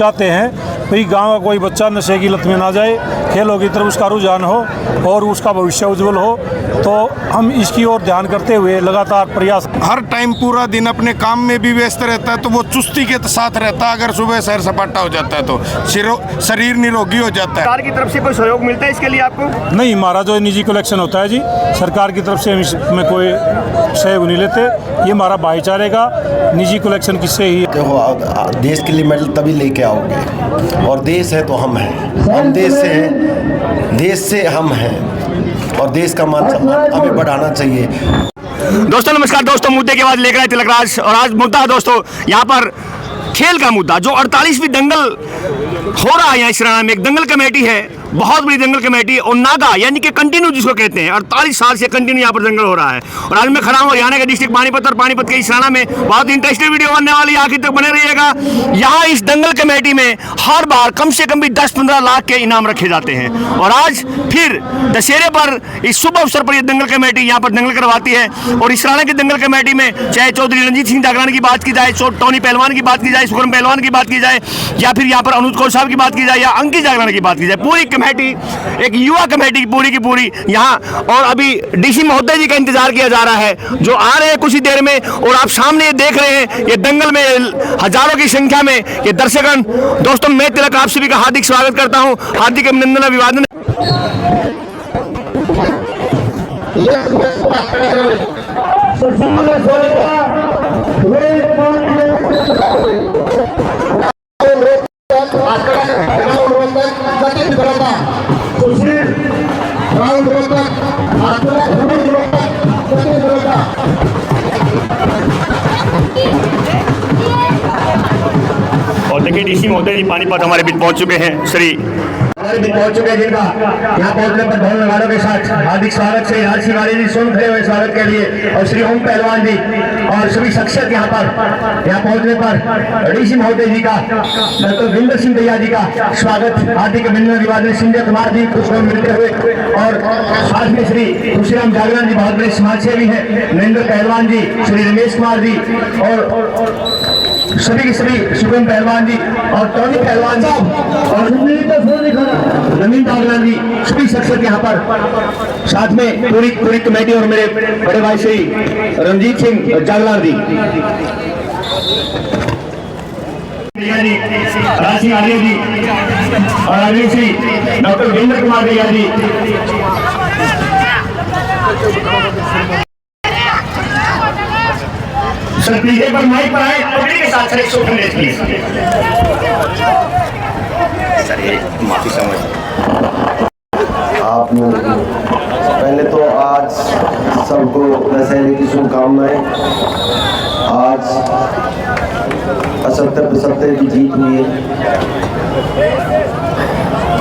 चाहते हैं भाई गांव का कोई बच्चा नशे की लत में ना जाए, खेलों की तरफ उसका रुझान हो और उसका भविष्य उज्जवल हो। तो हम इसकी ओर ध्यान करते हुए लगातार प्रयास। हर टाइम पूरा दिन अपने काम में भी व्यस्त रहता है तो वो चुस्ती के साथ रहता है। अगर सुबह सैर सपाटा हो जाता है तो शरीर निरोगी हो जाता है। सरकार की तरफ से कोई सहयोग मिलता है इसके लिए आपको? नहीं, हमारा जो निजी कलेक्शन होता है जी, सरकार की तरफ से हम इसमें कोई सहयोग नहीं लेते। ये हमारा भाईचारे का निजी कलेक्शन किससे ही। देश के लिए मेडल तभी लेके आओगे, और देश है तो हम हैं, हम देश से हैं, देश से हम हैं, और देश का मान सम्मान हमें बढ़ाना चाहिए। दोस्तों नमस्कार दोस्तों, मुद्दे की आवाज लेकर आए तिलकराज, और आज मुद्दा है दोस्तों यहाँ पर खेल का मुद्दा। जो 48वीं दंगल हो रहा है यहाँ इसराना में, एक दंगल कमेटी है, बहुत बड़ी दंगल कमेटी, और नागा यानी कि कंटिन्यू जिसको कहते हैं, 48 साल से कंटिन्यू यहाँ पर दंगल हो रहा है। और आज मैं खड़ा हूँ हरियाणा के डिस्ट्रिक्ट पानीपत, और पानीपत के इसराना में बहुत इंटरेस्टिंग वीडियो बनने वाली है, आखिर तक बने रहिएगा। यहाँ इस दंगल कमेटी में हर बार कम से कम भी 10-15 लाख के इनाम रखे जाते हैं, और आज फिर दशहरे पर इस शुभ अवसर पर यह दंगल कमेटी यहाँ पर दंगल करवाती है। और इसराना की दंगल कमेटी में चाहे चौधरी रणजीत सिंह जागरण की बात की जाए, टोनी पहलवान की बात की जाए, सुखरम पहलवान की बात की जाए, या फिर यहाँ पर अनुज कौर साहब की बात की जाए, या अंकित जागरण की बात की जाए, पूरी कमेटी एक युवा कमेटी पूरी की पूरी यहाँ। और अभी डीसी महोदय जी का इंतजार किया जा रहा है, जो आ रहे हैं कुछ ही देर में। और आप सामने ये देख रहे हैं, ये दंगल में हजारों की संख्या में ये दर्शकगण। दोस्तों मैं तिलक आप सभी का हार्दिक स्वागत करता हूँ, हार्दिक अभिनंदन अभिवादन। और देखिए डीसी महोदय जी पानीपत हमारे बीच पहुंच चुके हैं, पहुंच चुके हैं, जिनका यहाँ पहुंचने पर ढोल नगाड़ों के साथ हार्दिक स्वागत। श्री राज सिंह जी सुन खड़े हुए स्वागत के लिए, और श्री ओम पहलवान जी और सभी शख्सियत यहाँ पहुंचने पर डीसी महोदय जी का, डॉक्टर वीरेंद्र सिंह दैया जी का स्वागत, हार्दिक अभिनंदन अभिवादन। संजय कुमार जी कुछ मिलते हुए, और साथ में श्री तुलसीराम जागरण जी बहुत बड़े समाज सेवी हैं, नरेंद्र पहलवान जी, श्री रमेश कुमार जी, और सभी के सभी सुखम पहलवान जी, और टोनी पहलवान साहब, और नवीन जागरण जी, सभी शख्सियत यहाँ पर, साथ में पूरी कमेटी, और मेरे बड़े भाई श्री रणजीत सिंह जागरण जी, राशि आर्य जी, और आगे श्री डॉक्टर वीरेंद्र कुमार दैया जी। सर पीछे पर माइक पर आए, पकड़ी के साथ सर सर ये माफी समझ। आप लोग पहले तो आज सबको दशहरे की शुभकामनाएं। आज असत्य पे सत्य की जीत हुई है।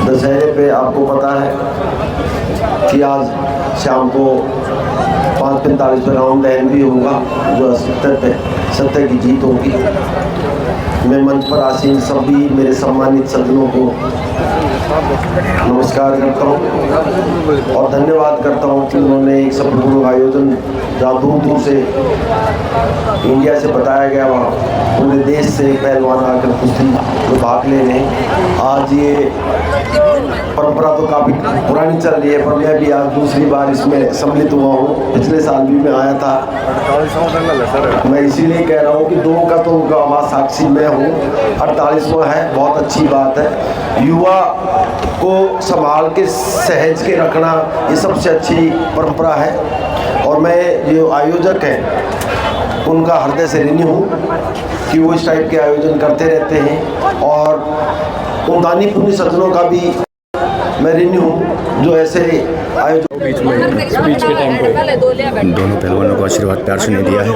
दशहरे पे आपको पता है कि आज शाम को 5:45 पे रावण दहन भी होगा, जो असत्य पे सत्य की जीत होगी। मैं मंच पर आसीन सभी मेरे सम्मानित सज्जनों को नमस्कार करता हूँ और धन्यवाद करता हूँ कि उन्होंने एक सफलपूर्वक आयोजन, जहाँ दूर दूर से इंडिया से बताया गया, वहाँ पूरे देश से पहलवान आकर कुश्ती में भाग ले रहे हैं। आज ये परंपरा तो काफ़ी पुरानी चल रही है, पर मैं भी आज दूसरी बार इसमें सम्मिलित हुआ हूँ। पिछले साल भी मैं आया था। मैं इसीलिए कह रहा हूँ कि दो का तो गवाह साक्षी मैं हूँ। 48वां है, बहुत अच्छी बात है। युवा को संभाल के सहज के रखना ये सबसे अच्छी परंपरा है, और मैं जो आयोजक हैं उनका हृदय से ऋणी हूँ कि वो इस टाइप के आयोजन करते रहते हैं, और उन दानी पुण्य सज्जनों का भी मैं ऋणी हूँ जो ऐसे आयोजन। स्पीच के टाइम पे दोनों पहलवानों को आशीर्वाद प्यार से नहीं दिया है।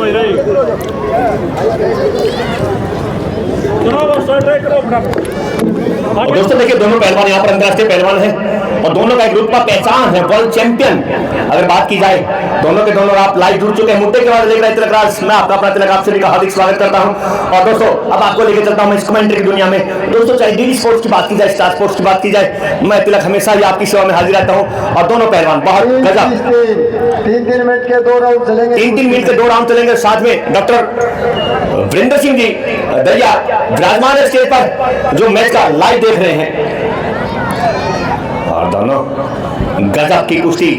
दोस्तों देखिए दोनों पहलवान यहाँ पर अंतर्राष्ट्रीय पहलवान हैं, और दोनों का एक रुतबा पहचान है, वर्ल्ड चैंपियन अगर बात की जाए। दोनों के दोनों आप लाइव जुड़ चुके हैं मुद्दे के बाद लेकर रहे तिलक राज। मैं आपका अपना तिलक आपसे भी हार्दिक स्वागत करता हूं। और दोस्तों अब आपको लेकर चलता हूं मैं इस कमेंट्री की दुनिया में। दोस्तों चाहे डीडी स्पोर्ट्स की बात की जाए, स्टार स्पोर्ट्स की बात की जाए, मैं तिलक हमेशा ही आपकी सेवा में हाजिर रहता हूं। और दोनों पहलवान बहुत गजब, 3 मिनट के 2 राउंड चलेंगे। 3 मिनट के 2 राउंड चलेंगे। साथ में डॉक्टर वीरेंद्र सिंह जी दरिया विराजमान है स्टेज पर, जो मैच का लाइव देख रहे हैं। और दोनों गजब की कुश्ती,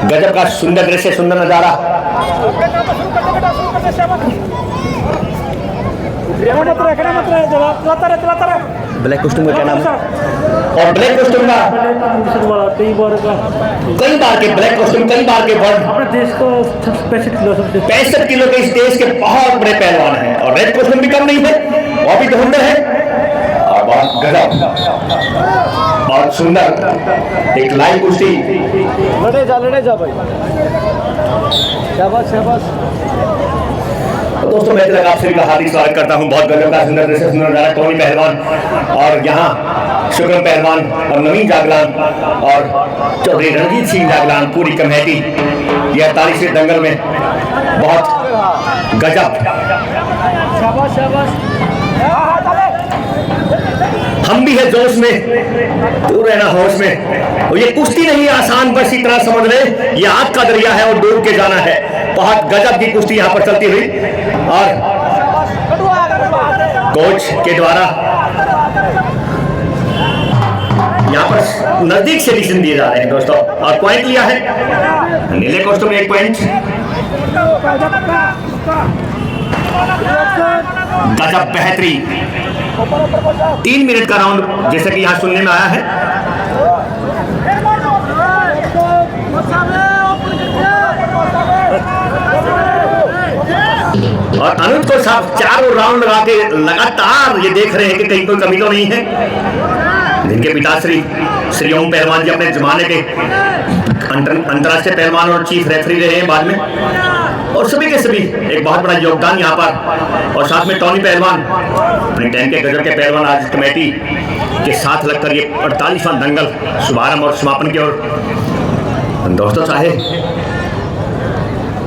गजब का सुंदर दृश्य, सुंदर नजारा। ब्लैक कॉस्ट्यूम का क्या नाम है? और ब्लैक कॉस्ट्यूम का कई बार के ब्लैक कॉस्ट्यूम, कई बार के वर्ल्ड देश को 65 किलो के इस देश के बहुत बड़े पहलवान हैं। और रेड कॉस्ट्यूम भी कम नहीं है, वो भी धुंधर है और बहुत गजब, बहुत सुंदर एक लाइव कुश्ती। लड़े जा भाई, शाबाश शाबाश। दोस्तों मैं तिलक आपसे भी हार्दिक स्वागत करता हूं। बहुत गजब का सुंदर दृश्य, सुंदर नजारा। टोनी पहलवान और यहाँ शुक्रम पहलवान और नवीन जागलान और चौधरी रणजीत सिंह जागलान, पूरी कमेटी ये 48वें दंगल में बहुत गजब। शाबाश शाबाश। हम भी है जोश में, तू रहना होश में। और ये कुश्ती नहीं आसान, बस इतना समझ ले ये आग का दरिया है और डूब के जाना है। बहुत गजब की कुश्ती यहाँ पर चलती हुई और कोच के द्वारा यहाँ पर नजदीक से डिसीजन दिए जा रहे हैं दोस्तों। और पॉइंट लिया है नीले कॉस्ट्यूम में 1 पॉइंट। गजब बेहतरीन 3 मिनट का राउंड जैसे कि यहाँ सुनने में आया है। और अनुज को साहब 4 राउंड लगा के लगातार ये देख रहे हैं कि कहीं कोई कमी तो नहीं है। जिनके पिताश्री श्री ओम पहलवान जी अपने जमाने के अंतर्राष्ट्रीय पहलवान और चीफ रेफरी रहे हैं बाद में, और सभी के सभी एक बहुत बड़ा योगदान यहाँ पर। और साथ में टोनी पहलवान अपने 10 के गजब के पहलवान आज कमेटी के साथ लगकर ये 48वां दंगल शुभारंभ और समापन की ओर। दोस्तों चाहे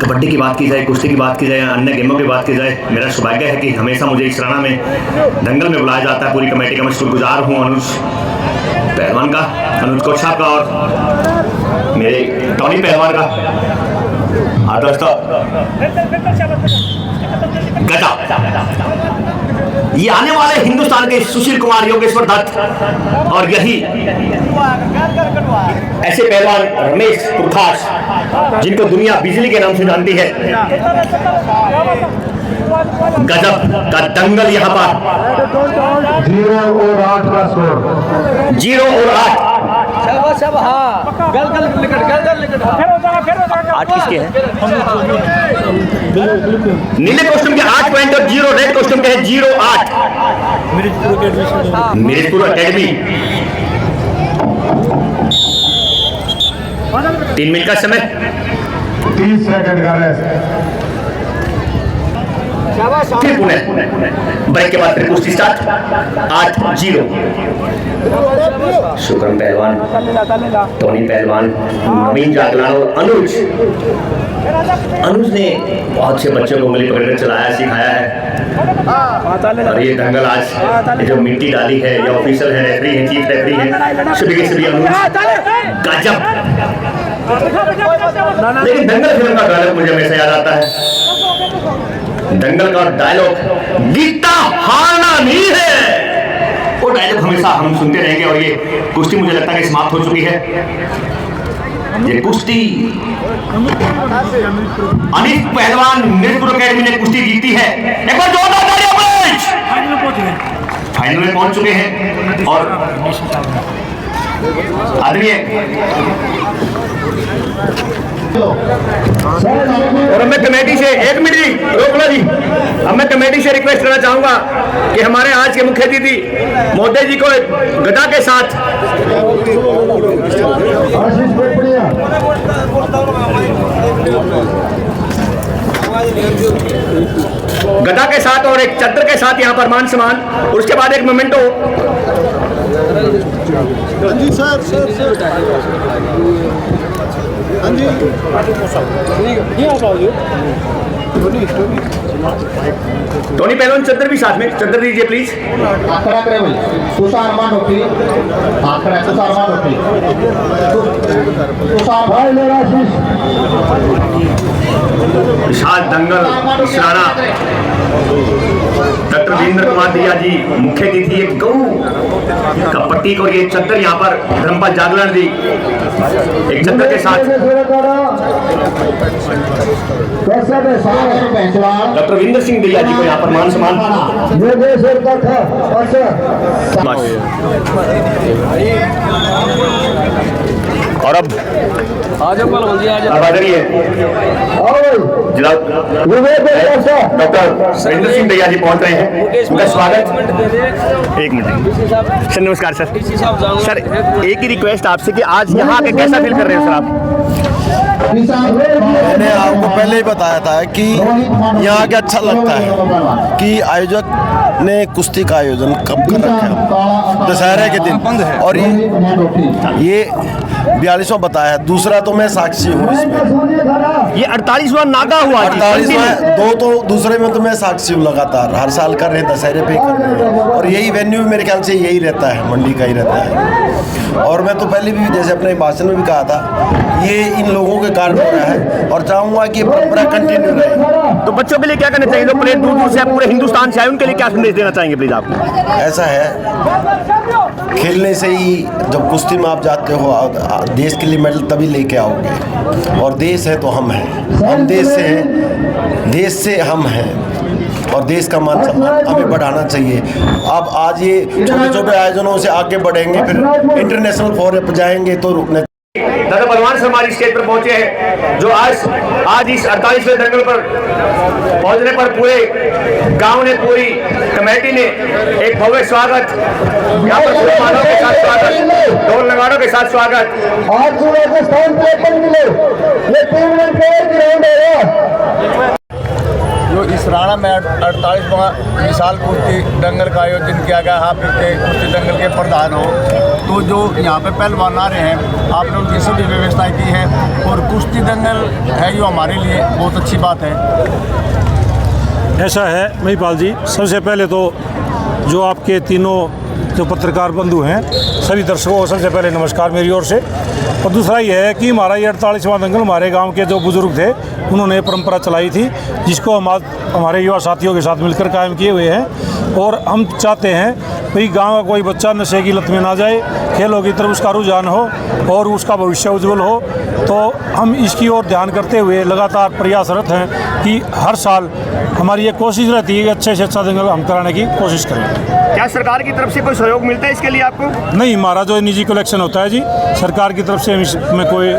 कबड्डी की बात की जाए, कुश्ती की बात की जाए, अन्य गेमों की बात की जाए, मेरा सौभाग्य है कि हमेशा मुझे इस राणा में दंगल में बुलाया जाता है। पूरी कमेटी का मैं शुक्रगुजार हूँ अनुज पहलवान का, अनुज कोच साहब का और मेरे टोनी पहलवान का। हाँ दोस्तों गजब, ये आने वाले हिंदुस्तान के सुशील कुमार योगेश्वर दत्त और यही ऐसे पहलवान रमेश पुरखास जिनको दुनिया बिजली के नाम से जानती है। गजब का दंगल यहाँ पर 0 और 8 का स्कोर। 0 और 8। आठ किसके हैं? नीले कॉस्ट्यूम के 8 पॉइंट और 0 रेड कॉस्ट्यूम के हैं 0-8। मिर्जपुर एकेडमी 3 मिनट का समय, 30 सेकंड का रेस्ट। फिर पुणे ब्रेक के बाद फिर कुश्ती स्टार्ट। 8-0 शुक्रम पहलवान, टोनी पहलवान, नवीन जागलान और अनुज ने बहुत से बच्चों को उंगली पकड़कर चलाया, सिखाया है। और ये दंगल आज जो मिट्टी डाली है, ये ऑफिसर है, रेफरी है, चीफ रेफरी है, सभी के सभी अनुज गजब। लेकिन दंगल फिल्म का डायलॉग मुझे हमेशा याद आता है। दंगल का डायलॉग गीता हारना नहीं है, वो डायलॉग हमेशा हम सुनते रहेंगे। और ये कुश्ती मुझे लगता है कि समाप्त हो चुकी है। ये कुश्ती अनिल पहलवान मिर्जपुर एकेडमी ने कुश्ती जीती है। एक बार जोरदार तालियां फाइनल में पहुंच चुके हैं। और आदरणीय और मैं कमेटी से 1 मिनट जी रोक लो जी। अब मैं कमेटी से रिक्वेस्ट करना चाहूंगा कि हमारे आज के मुख्य अतिथि मोदी जी को गदा के साथ गदा के साथ और एक चद्दर के साथ यहाँ पर मान सम्मान, और उसके बाद एक मोमेंटो टोनी पहलवान चद्दर भी साथ में, चद्दर दीजिए प्लीज। आखड़ा करे भाई तुषार मान उठी, आखड़ा तुषार मान उठी, तुषार भाई मेरा विशाल दंगल इशारा डॉक्टर वीरेंद्र कुमार दिया जी मुख्य अतिथि, एक गऊ का प्रतीक और ये चद्दर यहाँ पर धर्मपाल जागरण दी एक चद्दर के साथ डॉक्टर वीरेंद्र सिंह दिया जी को यहाँ पर मान सम्मान। और अब आदरणीय डॉक्टर वीरेंद्र सिंह दैया जी पहुंच रहे हैं, उनका स्वागत। एक मिनट सर, नमस्कार सर। सर एक ही रिक्वेस्ट आपसे कि आज यहाँ आके कैसा फील कर रहे हो सर आप? मैंने आपको पहले ही बताया था कि यहाँ के अच्छा लगता है कि आयोजक ने कुश्ती का आयोजन कब कर रखा है दशहरे के दिन, और ये 42वां बताया। दूसरा तो मैं साक्षी हूँ इसमें, ये 48वां नागा हुआ। 48वां दो तो दूसरे में तो मैं साक्षी हूँ, लगातार हर साल कर रहे हैं, दशहरे पे कर रहे हैं, और यही वेन्यू मेरे ख्याल से यही रहता है, मंडी का ही रहता है। और मैं तो पहले भी जैसे अपने भाषण में भी कहा था, ये इन लोगों के कारण हो रहा है, और चाहूँगा कि परंपरा कंटिन्यू रहे। तो बच्चों के लिए क्या करना चाहिए, जो प्लेयर दूर दूर से पूरे हिंदुस्तान से आए, उनके लिए क्या संदेश देना चाहेंगे प्लीज आप? ऐसा है, खेलने से ही जब कुश्ती में आप जाते हो, देश के लिए मेडल तभी लेके आओगे, और देश है तो हम हैं, हम देश से हैं, देश से हम हैं, और देश का मान सम्मान हमें बढ़ाना चाहिए। अब आज ये छोटे छोटे आयोजनों से आगे बढ़ेंगे, फिर इंटरनेशनल फोरम पर जाएंगे तो रुकने। दादा बलवान सर हमारी स्टेज पर पहुंचे हैं, जो आज इस 48वें दंगल पर पहुंचने पर पूरे गांव ने, पूरी कमेटी ने एक भव्य स्वागत, यहाँ पर फूलमालाओं के साथ स्वागत, ढोल नगाड़ों के साथ स्वागत। जो इस राणा में 48वां विशाल कुश्ती दंगल का आयोजन किया गया, आप के कुश्ती दंगल के प्रधान हो, तो जो यहाँ पे पहलवान आ रहे हैं, आपने उनकी सभी व्यवस्थाएं की है, और कुश्ती दंगल है जो हमारे लिए बहुत अच्छी बात है। ऐसा है महिपाल जी, सबसे पहले तो जो आपके तीनों जो पत्रकार बंधु हैं, सभी दर्शकों को सबसे पहले नमस्कार मेरी ओर से। और दूसरा ये है कि हमारा ये 48वां दंगल हमारे गांव के जो बुजुर्ग थे, उन्होंने परंपरा चलाई थी, जिसको हम आज हमारे युवा साथियों के साथ मिलकर कायम किए हुए हैं। और हम चाहते हैं भाई गांव का कोई बच्चा नशे की लत में ना जाए, खेलों की तरफ उसका रुझान हो और उसका भविष्य उज्जवल हो। तो हम इसकी ओर ध्यान करते हुए लगातार प्रयासरत हैं कि हर साल हमारी ये कोशिश रहती है कि अच्छे से अच्छा दंगल हम कराने की कोशिश करें। क्या सरकार की तरफ से कोई सहयोग मिलता है इसके लिए आपको? नहीं, हमारा जो निजी कलेक्शन होता है जी, सरकार की तरफ से हम इसमें कोई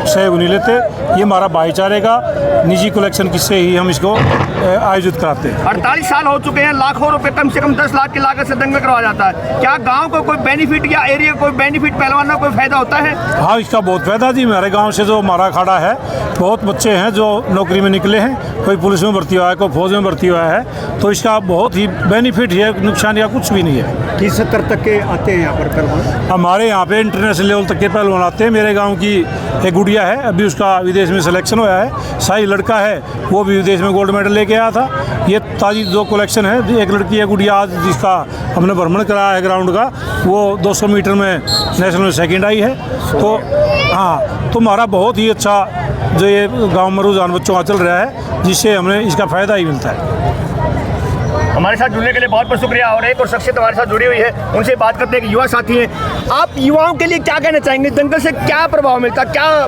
सहयोग नहीं लेते। ये हमारा भाईचारे का निजी कलेक्शन किससे ही हम इसको आयोजित कराते हैं। 48 साल हो चुके हैं, लाखों रुपए, कम से कम 10 लाख की लागत से दंगल करवाया जाता है। क्या गांव को कोई बेनिफिट या एरिया को कोई बेनिफिट, पहलवानों को कोई फायदा होता है? हाँ, इसका बहुत फायदा जी। हमारे गांव से जो हमारा अखाड़ा है, बहुत बच्चे हैं जो नौकरी में निकले हैं, कोई पुलिस में भर्ती हुआ है, कोई फौज में भर्ती हुआ है, तो इसका बहुत ही बेनिफिट है, नुकसान या कुछ भी नहीं है। किस स्तर तक के आते हैं यहाँ पर पहलवान? हमारे यहाँ पे इंटरनेशनल लेवल तक के पहलवान आते हैं। मेरे गांव की एक गुड़िया है, अभी उसका विदेश में सिलेक्शन हुआ है। साई लड़का है, वो भी विदेश में गोल्ड मेडल लेके आया था। ये ताजी दो कलेक्शन है। एक लड़की है गुड़िया, आज जिसका हमने भ्रमण कराया है ग्राउंड का, वो 200 मीटर में नेशनल में सेकेंड आई है। तो हाँ, तो हमारा बहुत ही अच्छा जो ये गाँव में रुझान बच्चों का चल रहा है, जिससे हमें इसका फ़ायदा ही मिलता है। हमारे साथ जुड़ने के लिए बहुत बहुत शुक्रिया। और एक और शख्सियत हमारे साथ जुड़ी हुई है, उनसे बात करते हैं। युवा साथी हैं, आप युवाओं के लिए क्या कहना चाहेंगे? दंगल से क्या प्रभाव मिलता, क्या?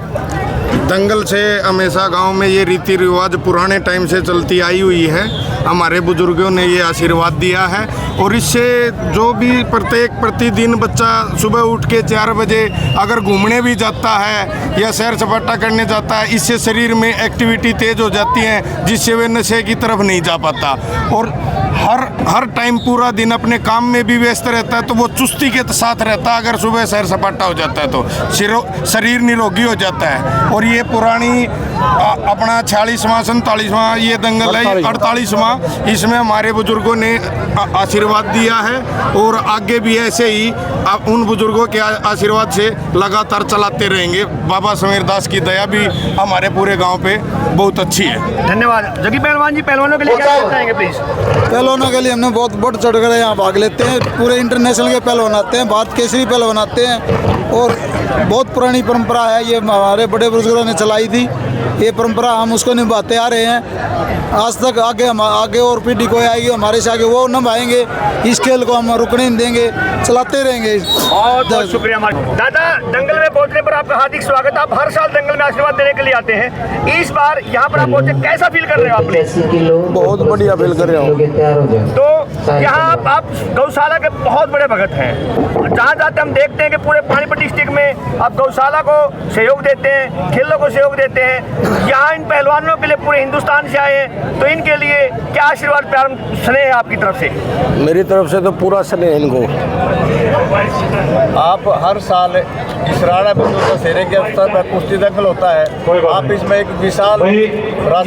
दंगल से हमेशा गांव में ये रीति रिवाज पुराने टाइम से चलती आई हुई है। हमारे बुजुर्गों ने ये आशीर्वाद दिया है, और इससे जो भी प्रतिदिन बच्चा सुबह उठ के 4 बजे अगर घूमने भी जाता है या सैर सपाटा करने जाता है, इससे शरीर में एक्टिविटी तेज हो जाती है, जिससे वे नशे की तरफ नहीं जा पाता। और हर हर टाइम पूरा दिन अपने काम में भी व्यस्त रहता है, तो वो चुस्ती के साथ रहता है। अगर सुबह सैर सपाटा हो जाता है तो शरीर निरोगी हो जाता है। और ये पुरानी अपना 46वां 47वां ये दंगल है, 48वां। इसमें हमारे बुजुर्गों ने आशीर्वाद दिया है और आगे भी ऐसे ही उन बुजुर्गों के आशीर्वाद से लगातार चलाते रहेंगे। बाबा समीर दास की दया भी हमारे पूरे गांव पे बहुत अच्छी है। धन्यवाद। जगी पहलवान जी, पहलवानों के लिए क्या कहना चाहेंगे प्लीज? पहलवानों के लिए हमने बहुत बढ़ चढ़ कर यहाँ भाग लेते हैं। पूरे इंटरनेशनल के पहलवान आते हैं, भारत केसरी पहलवान आते हैं। और बहुत पुरानी परंपरा है, ये हमारे बड़े बुजुर्गों ने चलाई थी। ये परंपरा हम उसको निभाते आ रहे हैं आज तक। आगे और पीढ़ी कोई आएगी हमारे से आगे, वो निभाएंगे। इस खेल को हम रुकने नहीं देंगे, चलाते रहेंगे। बहुत बहुत शुक्रिया दादा। दंगल में पहुंचने पर आपका हार्दिक स्वागत। आप हर साल दंगल में आशीर्वाद देने के लिए आते हैं, इस बार यहाँ पर आप पहुंचे, कैसा फील कर रहे हो आपने? बहुत बढ़िया फील कर रहे हो। तो यहाँ आप गौशाला के बहुत बड़े भगत हैं। जहाँ जाते हम देखते हैं कि पूरे पानीपत डिस्ट्रिक्ट में आप गौशाला को सहयोग देते हैं, खेलों को सहयोग देते हैं। यहाँ इन पहलवानों के लिए पूरे हिंदुस्तान से आए हैं, तो इनके लिए क्या आशीर्वाद प्यार स्नेह है आपकी तरफ से? मेरी तरफ से तो पूरा स्नेह इनको। आप हर साल इसराना दशहरे के अवसर पर कुश्ती दंगल होता है, आप इसमें एक विशाल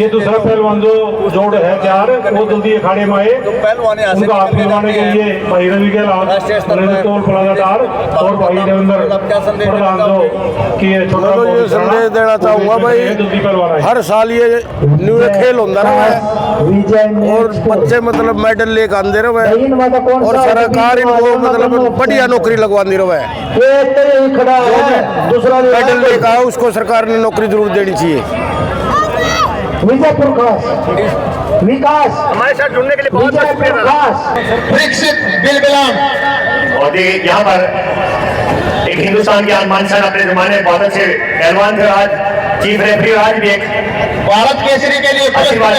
ये दूसरा पहलवान जो जोड़ है चार, वो जल्दी अखाड़े में आए। तो पहलवान यहाँ से आपके बनाने के लिए भाई रवि के अलावा तोल पलादार और भाई देवेंद्र प्रधान जो कि छोटा ये संदेश देना चाहूँगा भाई, हर साल ये न्यू खेल होता रहा है और बच्चे मतलब मेडल लेकर आते रहे और सरकार इनको मतलब बढ़िया नौकरी लगवाती रहे। दूसरा मेडल लेकर आओ, उसको सरकार ने नौकरी जरूर देनी चाहिए। विकास हमारे साथ जुड़ने के लिए बहुत बहुत शुक्रिया। और यहाँ पर एक हिंदुस्तान के आन शान अपने जमाने बहुत अच्छे पहलवान थे, आज चीफ रेफरी, आज भी एक भारत केसरी के लिए आशीर्वाद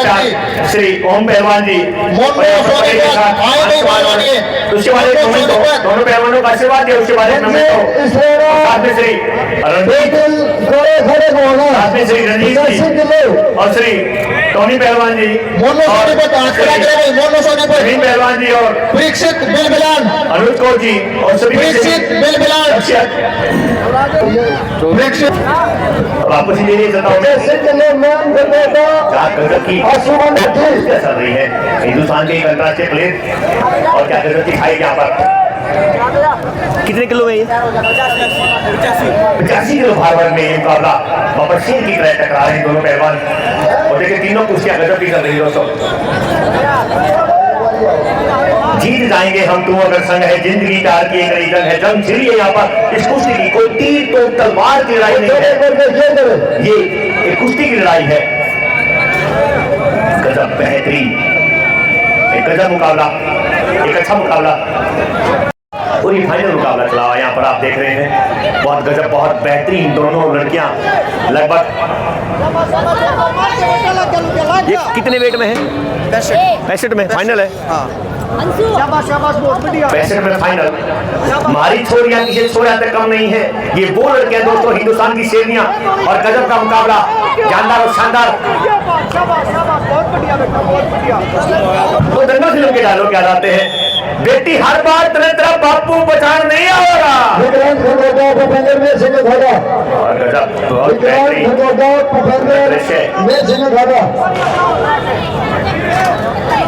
श्री ओम पहलवान जी। उसके बाद दोनों पहलवानों का आशीर्वाद दिया, उसके बाद श्री रणजीत जी और श्री टोनी पहलवान जी, नवीन पहलवान जी और अनुज कौर जी और वापस ही नहीं चाहता चल रही है हिंदुस्तान के एक अंतर्राष्ट्रीय प्लेयर, और क्या गजब की खाई यहाँ पर। कितने किलो में ये? 85 किलो भार वर्ग में ये मुकाबला बाबर सिंह की तरह टकरा रहे हैं दोनों पहलवान। और देखिए तीनों कुश्तियां गजब की चल रही है दोस्तों। जीत जाएंगे हम तुम अगर संग है, जिंदगी प्यार की एक नई जंग है। जंग छिड़ी है यहाँ पर इस कुश्ती की, कोई तीर तो तलवार की लड़ाई नहीं है, ये एक कुश्ती की लड़ाई है। गजब बेहतरीन, एक गजब मुकाबला, एक अच्छा मुकाबला, पूरी फाइनल मुकाबला चला हुआ यहाँ पर आप देख रहे हैं। बहुत गजब, बहुत बेहतरीन दोनों लड़कियां। लगभग ये कितने वेट में है? 65 में फाइनल है। 65 में फाइनल। हमारी छोरियां किसी छोरा तक कम नहीं है। ये वो लड़कियां दोस्तों, हिंदुस्तान की शेरनियां, और गजब का मुकाबला, जानदार और शानदार। तो दंगल फिल्म के डायलॉग याद आते हैं, बेटी हर बार तेरा बापू बचान नहीं आएगा। और गजब, बहुत बेहतरीन दृश्य।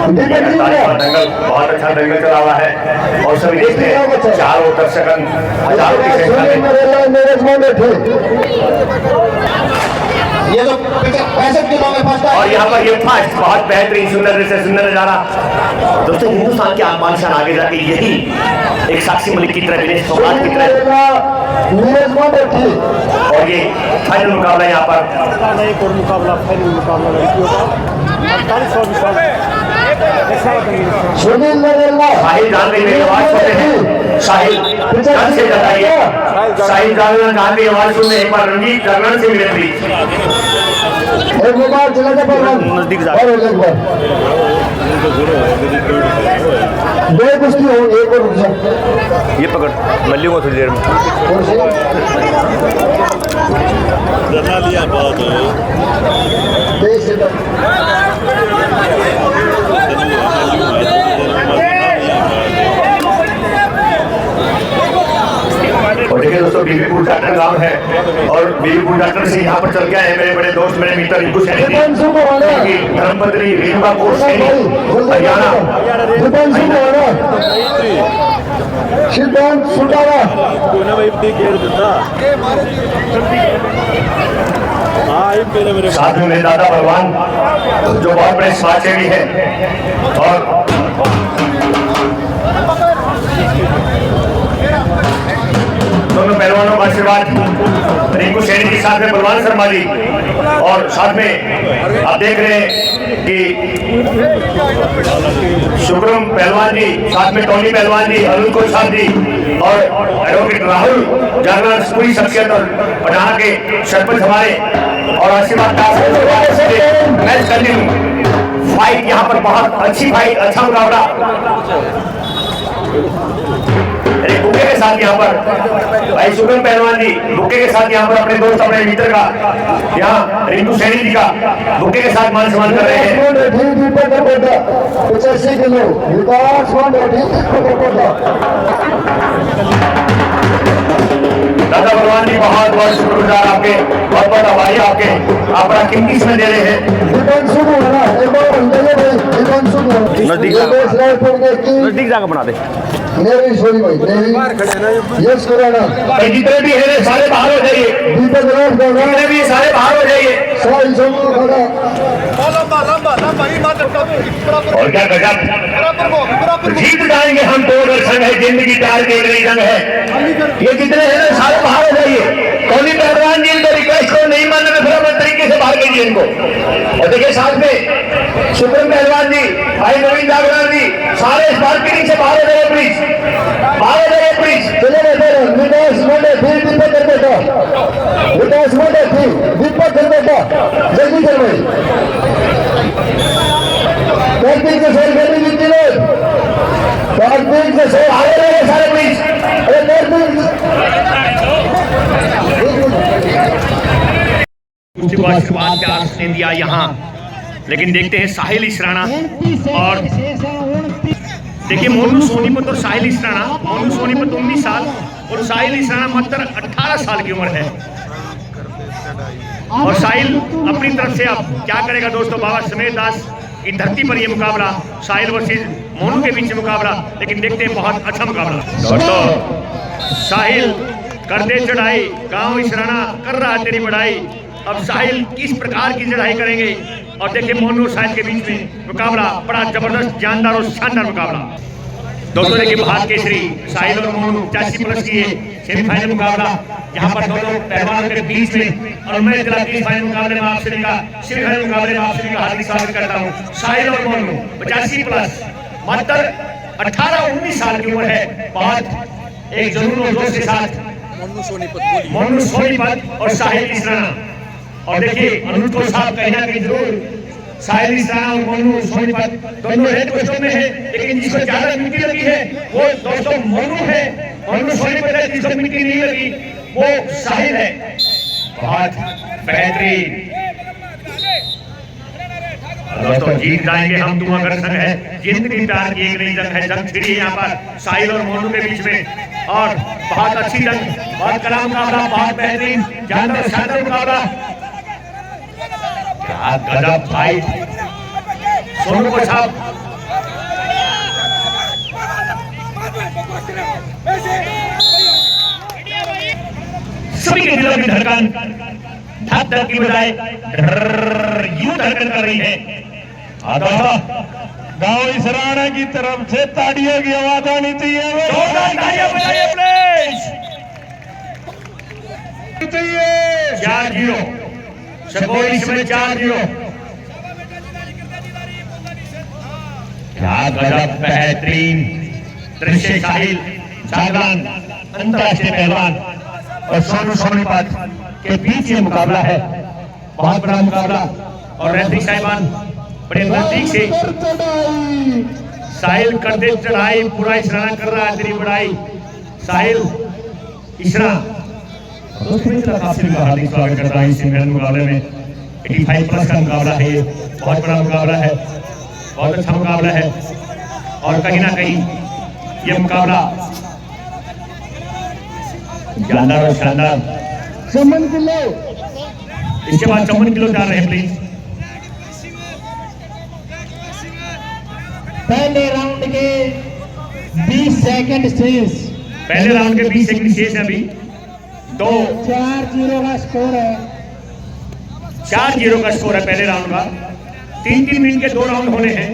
दंगल बहुत अच्छा दंगल चला हुआ है और सभी देखते हैं, चारों दर्शकगण हजारों की संख्या ये तो 65 किलो में फंसता है। और यहाँ पर ये फर्स्ट बहुत बेहतरीन सुंदर से सुंदर नजारा दोस्तों। हिंदुस्तान के आन शान आगे जाके यही एक साक्षी मलिक की तरह, विनेश फोगाट की तरह, और ये फाइनल मुकाबला यहाँ पर। एक और मुकाबला, फाइनल मुकाबला लड़कियों का 48 साहिल जानवी मेरी आवाज सुनते हैं, साहिल ध्यान से बताइए, साहिल जानवी की आवाज सुनने एक बार रणजीत रंगन से मिले प्लीज। नजदीक ये पकड़, मैं लूंगा थोड़ी देर में। लिया दोस्तों बीबीपुर जाटन गांव है और बीबीपुर जाटन से यहाँ पर चल के आए मेरे बड़े दोस्त मेरे मित्र रिंकू सैनी जी, धर्मपत्नी रेणुका कौर सैनी हरियाणा। सिद्धांत सुटावा साथ में मेरे दादा भगवान जो बहुत बड़े समाजसेवी हैं और दोनों पहलवानों का आशीर्वाद रिंकू सैनी के साथ में बलवान शर्मा जी और साथ में आप देख रहे हैं कि शुभ्रम पहलवान जी, साथ में टोनी पहलवान जी, अरुण कोचार जी और एडवोकेट राहुल जागरण पूरी शख्सियत और पटना के सरपंच हमारे और आशीर्वाद मैच कंटिन्यू। फाइट यहाँ पर बहुत अच्छी फाइट, अच्छा मुकाबला बुके के साथ यहाँ पर भाई शुभम पहलवान जी बुके के साथ यहाँ पर अपने दोस्त अपने मित्र का यहाँ रिंकू सैनी जी का बुके के साथ मान सम्मान कर रहे हैं। 85 किलो दादा भगवान जी बहुत बहुत शुक्रगुजार आपके, बहुत बहुत आभारी आपके, आप बड़ा कीमती समय दे रहे हैं। नजदीक जाकर बना दे। यस कराना जितने भी हैं सारे बाहर हो जाइए, जितने भी सारे बाहर हो जाइए। और क्या गजब जीत जाएंगे हम तो संग है, जिंदगी प्यार की एक जंग है। ये जितने हैं ना सारे बाहर हो जाइए। टोनी पहलवान जी इनको रिक्वेस्ट को नहीं मानने में फिर तरीके से बाहर कीजिए इनको। और देखिए साथ में शुभम पहलवान जी, भाई नवीन जागरण जी, सारे इस मार्केटिंग से बाहर हो जाइए प्लीज, बाहर हो जाइए प्लीज। चले विकास मोटे फिर दीपक कर बेटा, विकास मोटे फिर दीपक कर बेटा, जल्दी कर भाई। कार्तिक के सर गली जीती लोग, कार्तिक के सर बाहर हो जाइए सारे प्लीज। अरे कार्तिक उसको आशीर्वाद प्यार ने दिया यहाँ, लेकिन देखते हैं साहिल इसराना और देखिए मोनू सोनीपत और साहिल इसराना। मोनू सोनीपत 19 साल और साहिल इसराना मात्र 18 साल की उम्र है। और साहिल अपनी तरफ से अब क्या करेगा दोस्तों, बाबा समेत दास की धरती पर यह मुकाबला साहिल वर्सेस मोनू के बीच मुकाबला, लेकिन देखते हैं बहुत अच्छा मुकाबला। दोस्तों साहिल कर दे चढ़ाई, गांव इसराना कर रहा तेरी बढ़ाई। अब साहिल किस प्रकार की चढ़ाई करेंगे और देखिए मोनू और साहिल के बीच में मुकाबला बड़ा जबरदस्त, जानदार और शानदार मुकाबला। दोस्तों देखिए भारत केसरी साहिल और मोनू 85+ की सेमीफाइनल मुकाबला यहाँ पर दोनों पहलवानों के बीच में। और मैं जिला 30 फाइनल मुकाबले में आप सभी का सेमीफाइनल मुकाबले में आप सभी का हार्दिक स्वागत करता हूँ। साहिल और मोनू 85+, मात्र 18-19 साल की उम्र है। बहुत एक जुनून और जोश के साथ मोनू सोनीपत और साहिल इसराना। और देखिए अनुज को साहब कहना कि जरूर साहिल इसराना और मोनू सोनीपत दोनों रेड पोस्टों में है, लेकिन जिसको ज्यादा मिट्टी लगी है वो दोस्तों मोनू है। मोनू सोनीपत है जिसको मिट्टी नहीं लगी वो साहिल है। बहुत बेहतरीन दोस्तों, जीत जाएंगे हम तुम अगर संग है, जिंदगी प्यार की एक नई जंग है। जंग छिड़ी है यहाँ पर साहिल और मोनू के बीच में और बहुत अच्छी जंग, बहुत कड़ा मुकाबला, बहुत बेहतरीन जानदार शानदार मुकाबला। क्या गजब फाइट सोनू को साहब। सभी के दिलों की धड़कन धक धक की बजाय यूं धड़कन कर रही है। गांव इसराना की तरफ से ताड़ियों की आवाज आनी चाहिए। जोरदार तालियां बजाइए प्लीज। 4-0 सकोई इसमें 4-0। क्या गजब बेहतरीन दृश्य। साहिल जागरण अंतरराष्ट्रीय पहलवान और सोनू सोनीपत के बीच ये मुकाबला है, बहुत बड़ा मुकाबला। और रेफरी साहिबान बड़े नजदीक से साहिल कर दे चढ़ाई, पूरा इसराना कर रहा है तेरी बढ़ाई। साहिल इसरा हार्दिक स्वागत करता है इस मुकाबले में। 85+ का मुकाबला है, ये बहुत बड़ा मुकाबला है, बहुत अच्छा मुकाबला है। और कहीं ना कहीं ये मुकाबला जानदार और शानदार। चमन किलो इसके बाद 54 किलो जा रहे हैं प्लीज। पहले राउंड के 20 सेकंड शेष। पहले राउंड के 20 सेकंड शेष है अभी। 4-0 का स्कोर है। 4-0 का स्कोर है पहले राउंड का। 3-3 मिनट के 2 राउंड होने हैं।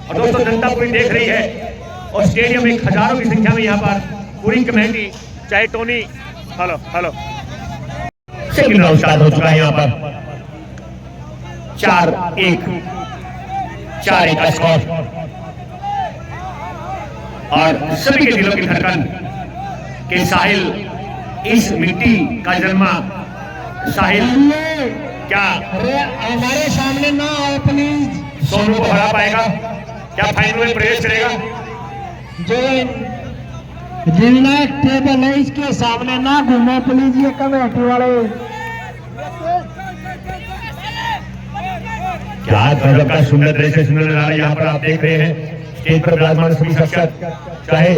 और दोस्तों जनता पूरी देख रही है और स्टेडियम में हजारों की संख्या में यहाँ पर पूरी कमेटी, चाहे Tony hello second round start हो चुका है यहाँ पर। 4-1 का स्कोर। और सभी के दिलों की धड़कन के साहिल, इस मिट्टी का जन्मा साहिल क्या हमारे सामने ना आओ प्लीज। सोनू को हरा पाएगा? क्या फाइनल में प्रवेश करेगा? जो निर्णायक टेबल है इसके सामने ना घूमो प्लीज, ये कमेटी वाले। क्या गजब का सुंदर दृश्य सुंदर नजारा यहाँ पर आप देख रहे हैं। स्टेज पर विराजमान सभी शख्सियत, चाहे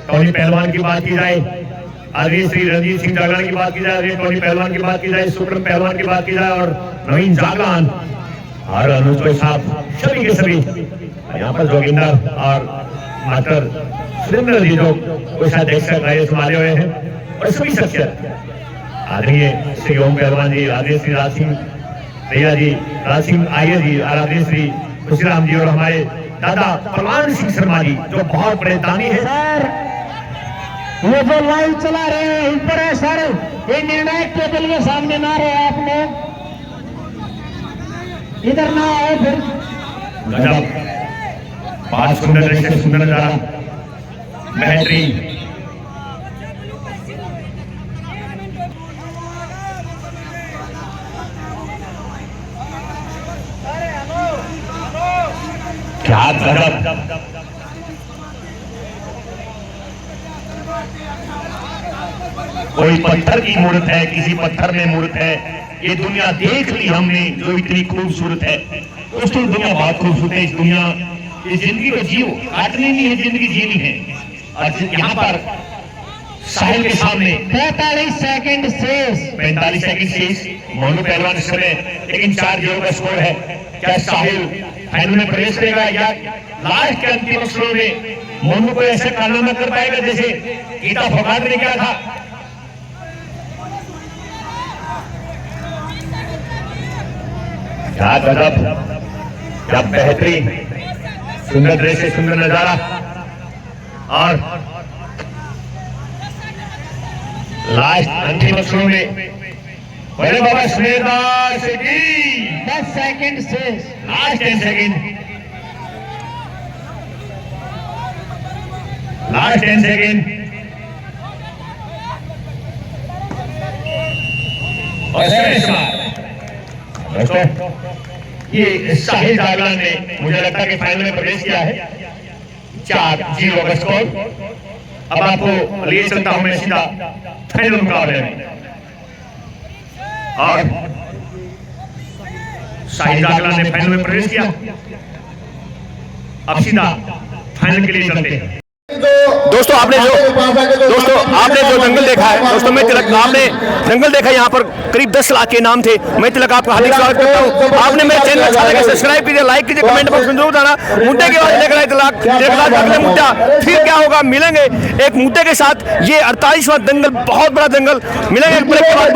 टोनी पहलवान की बात की जाए, आदरणीय श्री रणजीत सिंह जागलान की बात की जाए, आदरणीय टोनी पहलवान की बात की जाए, सुब्रम पहलवान की बात की जाए और नवीन जागलान और अनुज भाई साहब, सभी के सभी यहाँ पर जोगिंदर और मास्टर सुरेंद्र जी जो कोषाध्यक्ष संभाले हुए हैं और सभी शख्सियत, आदरणीय श्री ओम पहलवान जी, आदरणीय श्री राज सिंह भैया जी, राज सिंह आर्य जी, आदरणीय श्री खुशीराम जी और हमारे दादा परमान सिंह शर्मा जी जो बहुत बड़े दानी है। सर ये जो लाइव चला रहे हैं ऊपर है सर, ये निर्णायक टेबल के सामने ना रहे आप लोग, इधर ना आए फिर। गजब, बहुत सुंदर दृश्य, सुंदर नजारा, बेहतरीन। क्या गजब, कोई पत्थर की मूर्त है, किसी पत्थर में मूर्त है, ये दुनिया देख ली हमने जो इतनी खूबसूरत है। दोस्तों दुनिया बहुत खूबसूरत है। इस दुनिया, इस जिंदगी को जियो, काटनी नहीं है, जिंदगी जीनी है। और यहाँ पर साहिल के सामने 45 सेकंड शेष। 45 सेकंड शेष। मोनू पहलवान इस समय लेकिन 4-0 का स्कोर है। क्या साहिल फाइनल में प्रवेश करेगा या लास्ट के अंतिम अवसरों में मोनू को ऐसा कारनामा कर पाएगा जैसे गीता फोगाट ने किया था? क्या गजब, क्या बेहतरीन, सुंदर दृश्य, सुंदर नजारा। और लास्ट अंतिम अवसरों में बड़े बाबा सुमेरदार से की 10 सेकंड शेष। Last 10 second, last 10 second. और दोस्तों ये साहिल जागलान ने मुझे लगता है कि फाइनल में प्रवेश किया है। 4-0 का स्कोर। अब आपको लिए चलता हूं मैं सीधा फाइनल मुकाबले में। और साहिल जागलान ने फाइनल में प्रवेश किया। अब सीधा फाइनल के लिए चलते हैं। दोस्तों आपने जो दंगल देखा है, दोस्तों मैं तिलक, आपने दंगल देखा, यहाँ पर करीब 10 लाख के नाम थे। मैं तिलक आपका हार्दिक स्वागत करता हूँ। आपने मेरे चैनल अच्छा लगा सब्सक्राइब कीजिए, लाइक कीजिए, कमेंट बॉक्स में जरूर बताना। मुद्दे के बाद लेकर आए तिलक, अगले मुद्दा फिर क्या होगा, मिलेंगे एक मुद्दे के साथ। ये 48वां दंगल, बहुत बड़ा दंगल, मिलेंगे एक ब्रेक के बाद।